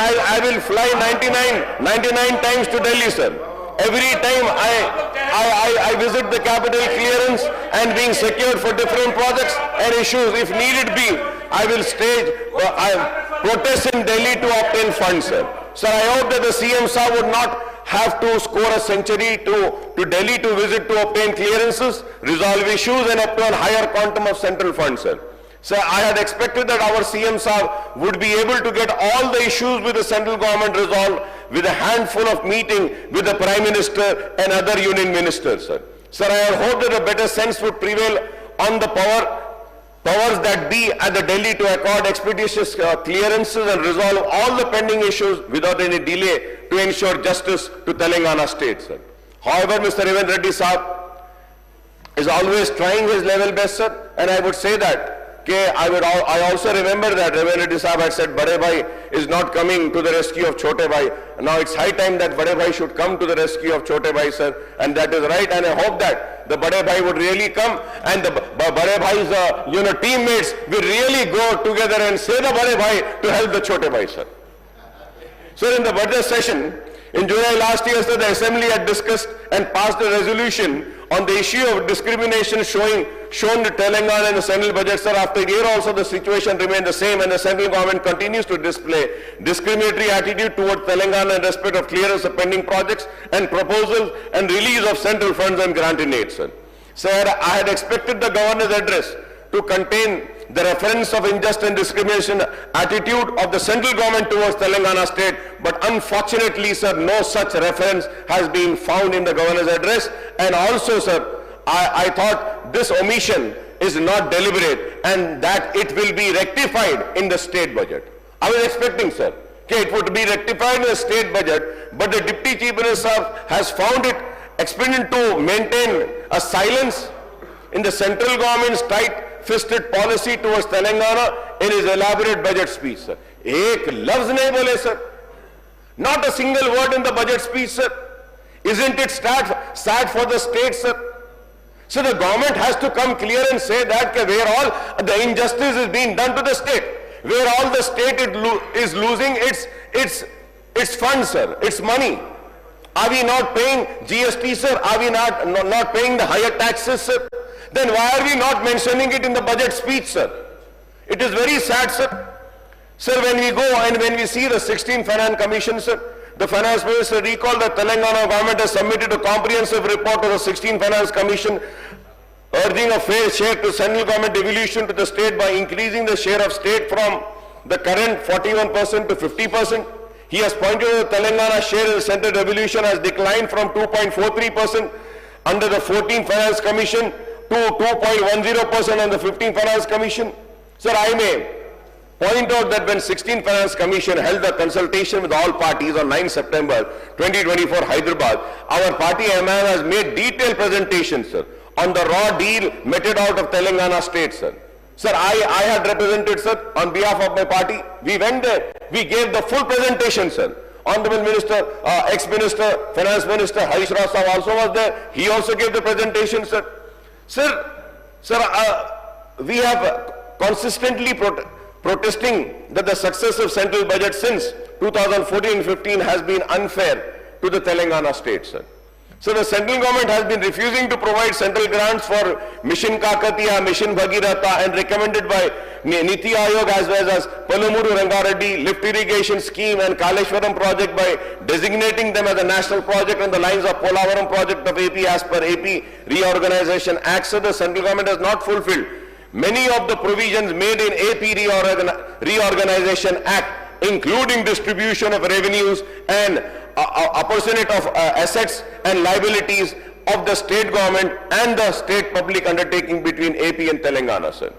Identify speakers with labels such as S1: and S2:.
S1: I will fly 99 times to Delhi, sir. Every time I visit the capital clearance and being secured for different projects and issues. If needed be, I will protest in Delhi to obtain funds, sir. Sir, I hope that the CM Saab would not have to score a century to Delhi to visit to obtain clearances, resolve issues and obtain higher quantum of central funds, sir. Sir, I had expected that our CM Saab would be able to get all the issues with the central government resolved with a handful of meeting with the Prime Minister and other union ministers, sir. Sir, I had hoped that a better sense would prevail on the powers that be at the Delhi to accord expeditious clearances and resolve all the pending issues without any delay to ensure justice to Telangana state, sir. However, Mr. Revan Reddy Saab is always trying his level best, sir, and I would say that I also remember that Revan Reddy Saab had said Bade Bhai is not coming to the rescue of Chote Bhai. Now it's high time that Bade Bhai should come to the rescue of Chote Bhai, sir, and that is right, and I hope that the Bade Bhai would really come and the Bade Bhai's teammates will really go together and say the Bade Bhai to help the Chote Bhai, sir. So in the budget session in July last year, sir, the Assembly had discussed and passed a resolution on the issue of discrimination shown to Telangana in the central budget, sir. After a year also the situation remained the same and the central government continues to display discriminatory attitude towards Telangana in respect of clearance of pending projects and proposals and release of central funds and granting aid, sir. Sir, I had expected the governor's address to contain the reference of injustice and discrimination attitude of the central government towards Telangana state, but unfortunately, sir, no such reference has been found in the governor's address. And also, sir, I thought this omission is not deliberate and that it will be rectified in the state budget. I was expecting, sir, it would be rectified in the state budget, but the Deputy Chief Minister has found it expedient to maintain a silence in the central government's tight-fisted policy towards Telangana in his elaborate budget speech, sir. Ek lafz nahi bole, sir. Not a single word in the budget speech, sir. Isn't it sad for the state, sir? So the government has to come clear and say that where all the injustice is being done to the state, where all the state is losing its funds, sir, its money. Are we not paying GST, sir? Are we not paying the higher taxes, sir? Then why are we not mentioning it in the budget speech, sir? It is very sad, sir. Sir, when we go and when we see the 16th Finance Commission, sir, the Finance Minister recalled that Telangana government has submitted a comprehensive report to the 16th Finance Commission urging a fair share to central government devolution to the state by increasing the share of state from the current 41% to 50%. He has pointed out that Telangana share in the central devolution has declined from 2.43% under the 14th Finance Commission to 2.10% under the 15th Finance Commission. Sir, I may point out that when 16th Finance Commission held a consultation with all parties on 9 September 2024 Hyderabad, our party MIM has made detailed presentations, sir, on the raw deal meted out of Telangana state, sir. Sir, I had represented, sir, on behalf of my party. We went there. We gave the full presentation, sir. Honorable Minister, ex-Minister, Finance Minister Harish Rao Saab also was there. He also gave the presentation, sir. Sir, we have consistently protesting that the success of central budget since 2014-15 has been unfair to the Telangana state, sir. So the central government has been refusing to provide central grants for Mission Kakatiya, Mission Bhagiratha, and recommended by Niti Aayog as well as Palumuru Rangareddy lift irrigation scheme and Kaleshwaram project by designating them as a national project on the lines of Polavaram project of AP as per AP Reorganization Act. So the central government has not fulfilled many of the provisions made in AP Reorganization Act, including distribution of revenues and apportionment of assets and liabilities of the state government and the state public undertaking between AP and Telangana, sir.